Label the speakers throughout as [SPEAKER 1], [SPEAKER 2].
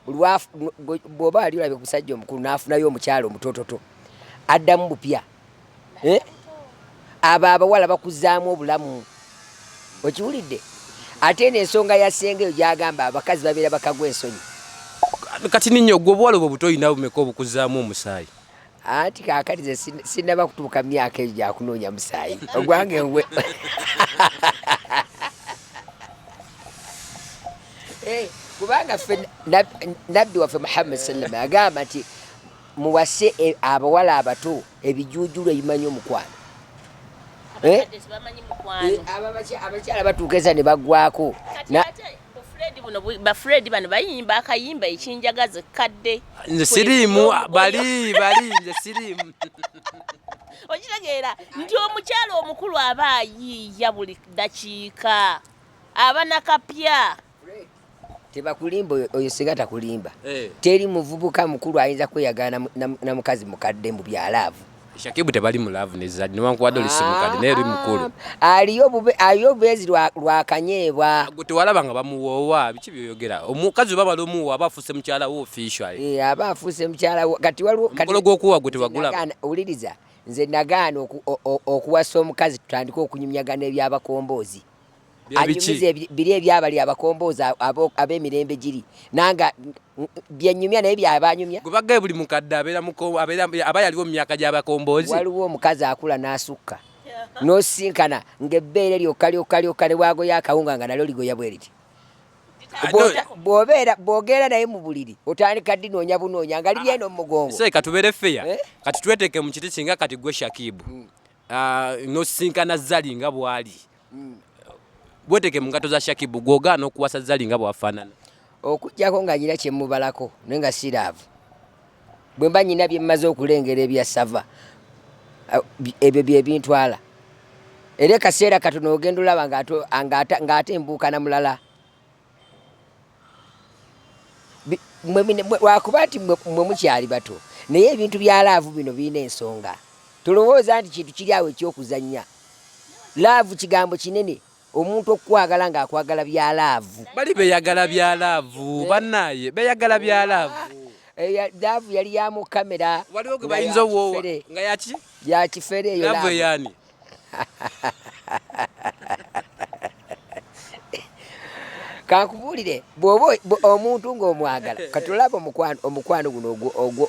[SPEAKER 1] bw'oba ali olabe ku musajja omukulu n'afunayo omukyalo omutototo addamu bupya abo abawala bakuzaamu obulamu okiwulidde ate n'ensonga ya ssenga eyo gy'agamba abakazi babeera bakagwa ensonyi
[SPEAKER 2] kati ninyo gwe obuwala obwo butoyina bumeka obukuzaamu omusaayi
[SPEAKER 1] anti kaakati ze sinnaba kutuuka myaka eyo gyakunoonya musaayi ogwange ngwe kubanga ffe nabbi waffe Muhammad sallam agamba nti muwase abawala abato ebijuujulu ebimanyi omukwano abakyala batuukeza ne baggwako
[SPEAKER 3] bafredi bano bayimba akayimba ekinjagaza kadde
[SPEAKER 2] nze siriimu bali nze siriimu
[SPEAKER 3] okitegeera nti omukyala omukulu aba ayiiya buli dakiika aba nakapya
[SPEAKER 1] tebakulimba oyo singa takulimba teri muvubuka mukulu ayinza kweyagala na mukazi mukadde mu byalaavu
[SPEAKER 2] Shakibu tebali mu laavu nezadde newankubadde oli si mukadde naye oli mukulu
[SPEAKER 1] aliyo obubeezi lwakanyeebwa
[SPEAKER 2] gwe tewalaba nga bamuwoowa biki byoyogera omukazi baba lomuwoowa aba afuuse mukyala wo official
[SPEAKER 1] aba afuuse mukyala wo kati waliwo
[SPEAKER 2] omukolo gw'okuwa gwe tewagulaba
[SPEAKER 1] owuliriza nze nagaana okuwasa omukazi tutandike okunyumyagana ebyabakomboozi anyumize biri ebyabali abakomboozi ab'emirembe giri nanga byenyumya naye byabanyumya
[SPEAKER 2] gwe bagaye buli mukadde aba yaliwo mu myaka gy'abakomboozi
[SPEAKER 1] waliwo omukazi akula n'asukka n'osinkana ng'ebbeere lyokka ne bwagoya akawunga nga nalyo ligoya bwe riti bw'ogeera naye mu buliri otandika dinoonya bunoonya nga liri eno mu mugongo
[SPEAKER 2] katubeere feya kati tweteeke mu kiti kinga kati gwe Shakibu n'osinkana Zali nga bw'ali bweteke mu ngato za Shakibu gwogaana okuwasa Zali nga bwafaanana
[SPEAKER 1] okujjako nga nyina kye mubalako naye nga siraavu bwe mba nyina bye mmaze okulengera ebya sava ebyo bye bintwala era kaseera katono ogenda olaba ng'ate embuuka na mulala lwakuba nti mwe mukyali bato naye ebintu bya laavu bino birina ensonga tolowooza nti kintu kiri awo ekyokuzannya laavu kigambo kinene omuntu okukwagala ng'akwagala bya laavu
[SPEAKER 2] bali beyagala bya laavu bannaye beyagala bya laavu
[SPEAKER 1] laavu yali ya mu kamera
[SPEAKER 2] waliwo gwe bayinza owoowa nga yaki
[SPEAKER 1] ya kifere eyo
[SPEAKER 2] laavu eyani
[SPEAKER 1] kankubuulire bw'oba omuntu ng'omwagala katulaba omukwano guno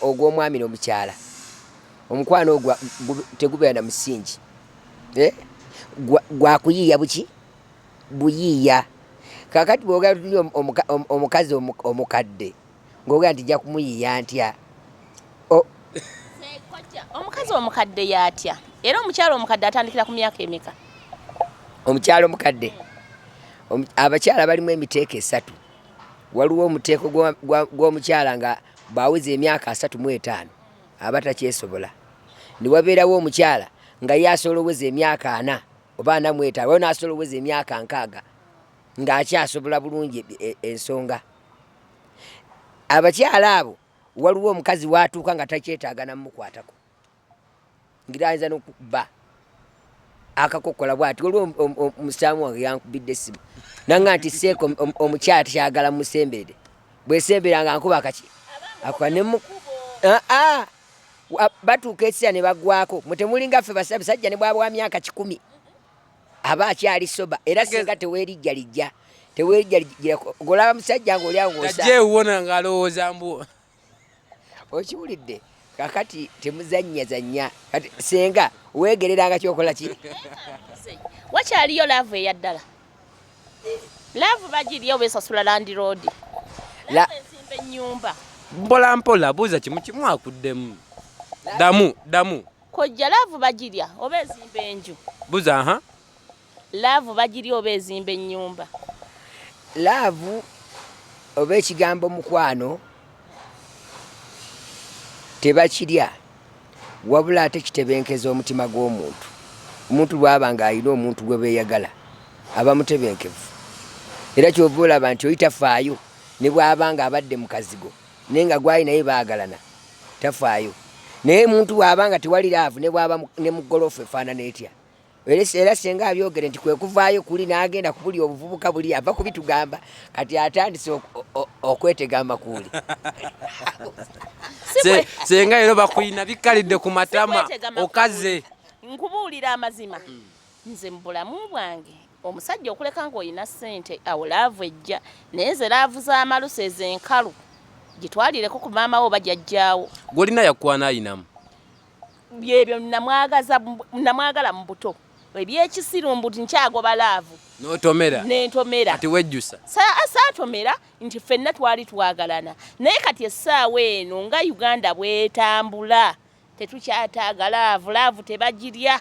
[SPEAKER 1] ogw'omwami n'omukyala omukwano ogwo tegubeera na musingi gwakuyiiya buki buyiiya kakati bwogera tuli omukazi omukadde ng'ogera nti jja kumuyiiya ntya
[SPEAKER 3] omukazi omukadde yatya era omukyala omukadde atandikira ku myaka emeka
[SPEAKER 1] omukyala omukadde abakyala balimu emiteeko 3 waliwo omuteeko gw'omukyala nga bwaweza emyaka 35 aba takyesobola ne wabeerawo omukyala nga ye asobola oweza emyaka 4 oba 45 waliwo n'asobola oweza emyaka 6 ng'akyasobola bulungi ensonga abakyala abo waliwo omukazi watuuka nga takyetaaga namukwatako ngira ayinza n'okuba akakokola bwati waliwo omusaamu wange yankubidde essimu nanga nti seeko omukyala takyagala musembere bwesemberanga nkuba akaki akanemu batuuka essira ne baggwako mutemulinga ffe basajja ne bwaba wa myaka 10 aba akyali soba era singa teweerijjalijja golaba musajja ng'oli awo
[SPEAKER 2] ng'osaajewona ng'alowooza mbu
[SPEAKER 1] okiwulidde kakati temuzannyazannya kati senga weegereranga kyokola ki
[SPEAKER 3] wakyaliyo laavu eyaddala laavu bagiriyo besasula landi road ensimba ennyumba
[SPEAKER 2] mpola mpola buuza kimu kimu akuddemu damu
[SPEAKER 3] kojja laavu bagirya oba ezimba enju
[SPEAKER 2] buuza
[SPEAKER 3] laavu bagirya oba ezimba ennyumba
[SPEAKER 1] laavu oba ekigambo mukwano tebakirya wabula ate kitebenkeza omutima gw'omuntu omuntu bw'aba ng'alina omuntu gwe beeyagala aba mutebenkevu era kyova olaba nti oyi tafaayo ne bw'aba nga abadde mu kazigo naye nga gwali naye baagalana tafaayo naye muntu bw'aba nga tewali laavu ne bw'aba ne mu ggoloofu efaanana etya era senga abyogere nti kwe kuvaayo kuli n'agenda ku buli obuvubuka buli ava kubitugamba kati atandise okwetegama kuli
[SPEAKER 2] senga ero bakuyina bikalidde ku matama okaze
[SPEAKER 3] nkubuulira amazima nze mu bulamu bwange omusajja okuleka ng'olina ssente awo laavu ejja naye nze laavu z'amalusu ez'enkalu gitwalireko ku maama wo bajjajjaawo
[SPEAKER 2] gw'olina yakwana ayinamu
[SPEAKER 3] byebyo namwagala mu buto ebyekisiru mbuti nkyagoba laavu
[SPEAKER 2] n'otomera
[SPEAKER 3] nentomera
[SPEAKER 2] kati wejjusa
[SPEAKER 3] saatomera nti ffenna twali twagalana naye kati essaawa eno nga Uganda bwetambula tetukyataaga laavu tebagirya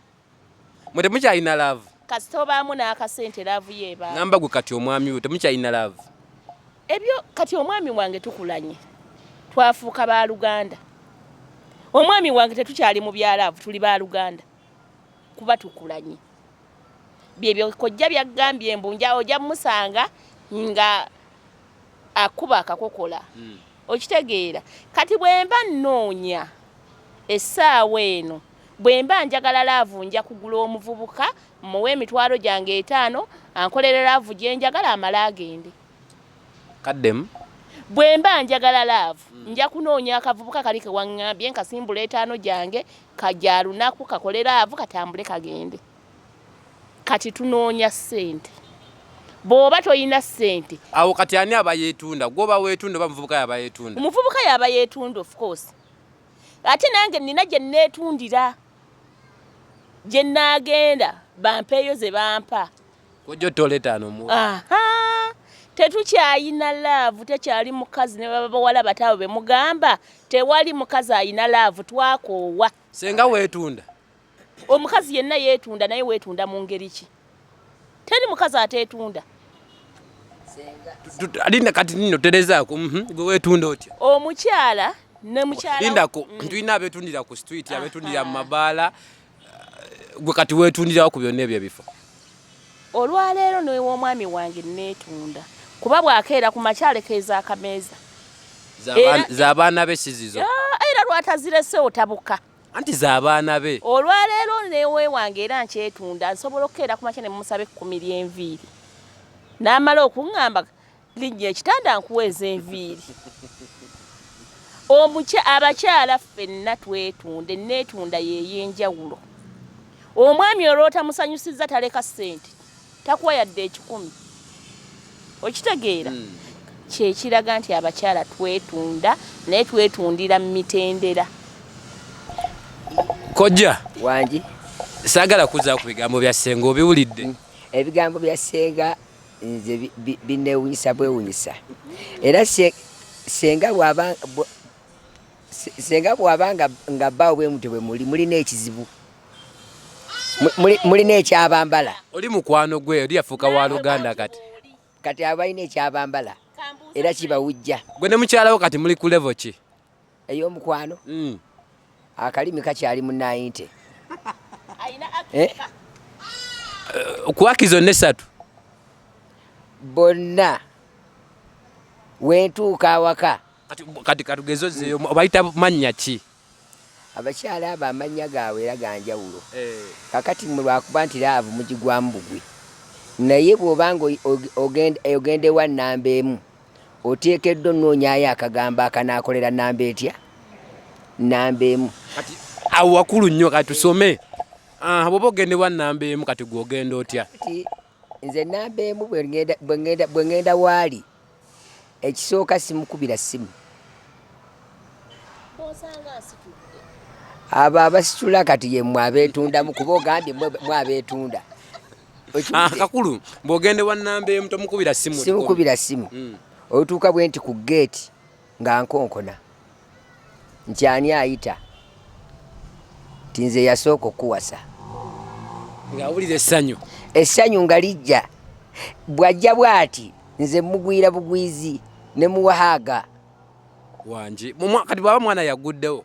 [SPEAKER 2] mwe temukyalina laavu
[SPEAKER 3] kasita obaamu n'akasente laavu yeeba
[SPEAKER 2] ngamba gwe kati omwami we temukyalina laavu
[SPEAKER 3] ebyo kati omwami wange tukulanye twafuuka ba Luganda omwami wange tetukyali mu byalaavu tuli ba Luganda kuba tukulanye byebyo kojja byagambye embunja ojja musanga nga akuba akakokola okitegeera kati bwemba nnoonya essaawa eno bwemba njagala laavu nja kugula omuvubuka muwe emitwalo gyange 5 ankolere laavu gye njagala amala agende
[SPEAKER 2] kaddemu
[SPEAKER 3] bwemba njagala laavu nja kunoonya akavubuka kali ke waŋŋambye nkasimbula 5 gyange kajja lunaku kakole laavu katambule kagende kati tunoonya ssente bw'oba toyina ssente
[SPEAKER 2] awo kati ani aba yeetunda gwoba weetunda oba muvubuka yaba yeetunda
[SPEAKER 3] omuvubuka yaba yeetunda of course ate nange nina gye nneetundira gye nnaagenda bampeeyo ze bampa
[SPEAKER 2] kojja otola 5 mu
[SPEAKER 3] tetukyayina laavu tekyali mukazi ne bawala bataabo be mugamba tewali mukazi ayina laavu twakoowa
[SPEAKER 2] senga weetunda
[SPEAKER 3] omukazi yenna yeetunda naye weetunda mu ngeri ki teri mukazi ateetunda
[SPEAKER 2] linda kati nino terezaako gwe weetunda otya
[SPEAKER 3] omukyala ne mukyala
[SPEAKER 2] lindako tulina abeetundira ku street abeetundira mu mabaala gwe kati weetundirawo ku byonna ebyo ebifo
[SPEAKER 3] olwaleero n'ew'omwami wange neetunda kuba bwakeera ku makyalekeeza akameeza
[SPEAKER 2] z'abaana be sizizo
[SPEAKER 3] era lwatazirese otabuka
[SPEAKER 2] anti z'abaana be
[SPEAKER 3] olwaleero newe wange era nkyetunda nsobola okukeera ku makya ne mumusaba 10 ly'enviiri n'amala okuŋŋamba linnya ekitanda nkuweeza enviiri abakyala ffenna twetunda neetunda yeey'enjawulo omwami olw'otamusanyusizza taleka ssente takuwa yadde 10 okitegeera kyekiraga nti abakyala twetunda naye twetundira mu mitendera
[SPEAKER 2] kojja
[SPEAKER 1] wangi
[SPEAKER 2] saagala kuzza ku bigambo bya senga obiwulidde
[SPEAKER 1] ebigambo bya senga nze binewunyisa bwewunyisa era senga bw'abanga nga bbaawo bwe mutwe bwe mulina ekizibu mulina ekyabambala
[SPEAKER 2] oli mukwano gwe oli yafuuka wa Luganda
[SPEAKER 1] kati abalina ekyabambala era kibawujja
[SPEAKER 2] gwe ne mukyalawo kati muli ku level ki
[SPEAKER 1] ey'omukwano akalimi kakyali mu 90
[SPEAKER 2] okuwakizo 3
[SPEAKER 1] bonna wentuuka awaka
[SPEAKER 2] kati katugezozeyo obayita mannya ki
[SPEAKER 1] abakyala abo amannya gaabwe era ganjawulo kakati lwakuba nti laavu mugigwamu bugwi naye bw'obanga ogende wa nnamba emu oteekeddwa onnoonyaayo akagambo akanaakolera nnamba etya nnamba emu
[SPEAKER 2] awo wakulu nnyo kati tusome bw'oba ogende wa nnamba emu kati gw'ogenda otya
[SPEAKER 1] nze nnamba emu bwe ngenda waali ekisooka simukubira ssimu abo abasitula kati ye mwabeetundamu kuba ogambye mwabeetunda
[SPEAKER 2] kakulu bw'ogende wa nnamba emu tomukubira ssimu
[SPEAKER 1] simukubira ssimu otuuka bwe nti ku geeti nga nkonkona nkyani ayita ti nze yasooka okuwasa
[SPEAKER 2] ng'awulira
[SPEAKER 1] essanyu nga lijja bw'ajja bw'ati nze mugwira bugwizi ne muwahaaga
[SPEAKER 2] wangi kati bw'aba mwana yaguddewo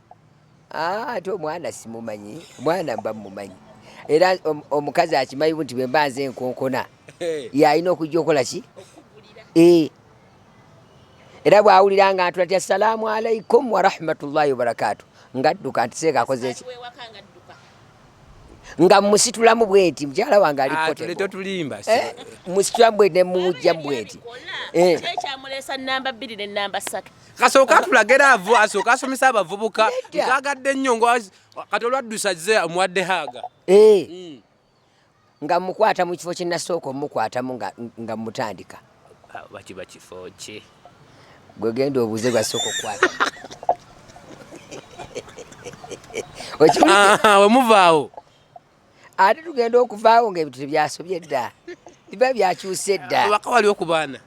[SPEAKER 1] ate omwana simumanyi omwana mba mumanyi era omukazi akimanyi nti bwe mba nze enkonkona yalina okujja okola ki era bw'awulira nga ntula ti assalaamu alaikum wa rahmatullahi wa barakatuh ngadduka nti seeka akoze ki nga musitulamu bweti mukyala wange
[SPEAKER 2] tuleto tulimba
[SPEAKER 1] musitulamu bweti ne mujja bweti
[SPEAKER 3] kyamulesa namba 2 ne namba 3
[SPEAKER 2] kasooka tulagera avo asooka asomesa abavubuka nkagadde nnyo kati olwaddusa ze muwadde haaga
[SPEAKER 1] nga mukwata mu kifo kyenasooka omukwatamu nga mutandika
[SPEAKER 2] bakiba kifo ki
[SPEAKER 1] gwe genda obuuze gwasooka okukwata
[SPEAKER 2] wemuvaawo
[SPEAKER 1] ate tugenda okuvaawo ngaebintu tebyasobye dda biba byakyuse dda
[SPEAKER 2] waka wali okubaana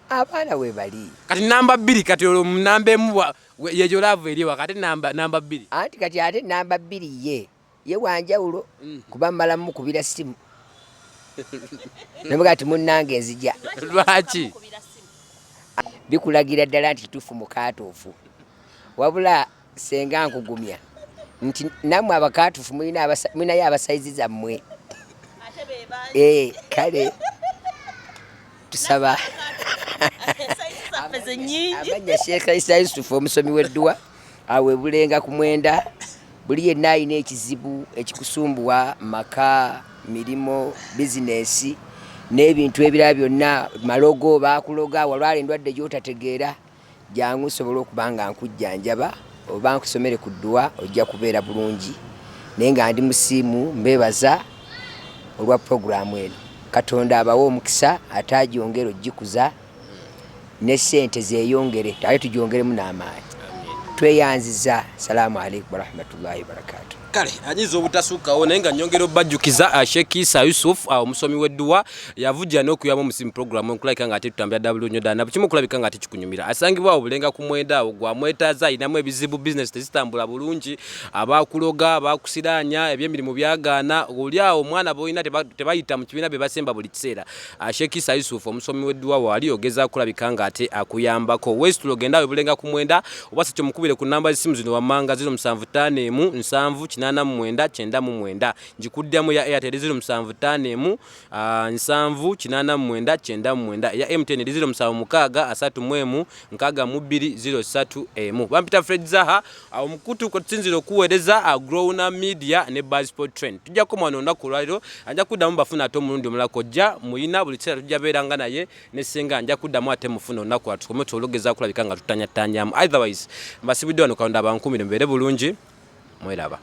[SPEAKER 1] abaana we bali
[SPEAKER 2] kati namba 2 kati olwo namba emu yejo laavu eriwa kati namba 2
[SPEAKER 1] anti kati ate namba 2 ye wanjawulo kuba mmala mukubira simu namuga ati munnange nzija
[SPEAKER 2] lwaki
[SPEAKER 1] bikulagira ddala nti kituufu mukaatuufu wabula senga nkugumya nti nammwe abakaatuufu mulinayo abasayizi zammwe kale tusaba amanya Sheikh Isa Yusuf omusomi w'edduwa aweebulenga ku mwenda buli yenna alina ekizibu ekikusumbuwa maka mirimo bizinesi n'ebintu ebirala byonna malogo bakuloga walwala endwadde gy'otategeera jangu nsobola okuba nga nkujjanjaba oba nkusomere ku dduwa ojja kubeera bulungi naye nga ndi musiimu mbeebaza olwa puroguramu eno Katonda abawo omukisa ate agyongere ogikuza ne ssente zeeyongere ate tugyongeremu n'amaanyi tweyanziza. Salaamu alaikum warahmatullahi wabarakatuh.
[SPEAKER 2] kale anyiza obutasukawo naye nga nyongera obajjukiza Sheikh Isa Yusuf omusomi w'edduwa yavujja n'okuyamba musimu program nkulabika nga ate tutambira bulungi ddala nabukimu kulabika nga ate kikunyumira asangibwa obulenga ku mwenda awo gwamwetaaza ayinamu ebizibu business tezitambula bulungi abakuloga abakusiranya ebyemirimu byagaana oli awo omwana boyina tebayita mu kibiina bye basemba buli kiseera Sheikh Isa Yusuf omusomi w'edduwa wali ogeza kulabika nga ate akuyambako west logenda obulenga ku mwenda oba se kyomukubire ku namba zisimu zino wammanga 075 7 njikuddemu ya Airtel 075 7 ya MTN 076 bampita Fred Zaha omukutu ko tsinziro kuwereza Growna Media ne Buzzsport Trend tujja ko mwana ondaku lwaliro anja kuddamu bafuna ato mulundi omulako jja muyina buli kiseera tujja beeranga naye ne senga anja kuddamu ate mufuna ondaku atukomye tulogeza kulabika nga tutanya tanyamu otherwise mbasibidde wano Katonda abankumire mbeere bulungi mweraba.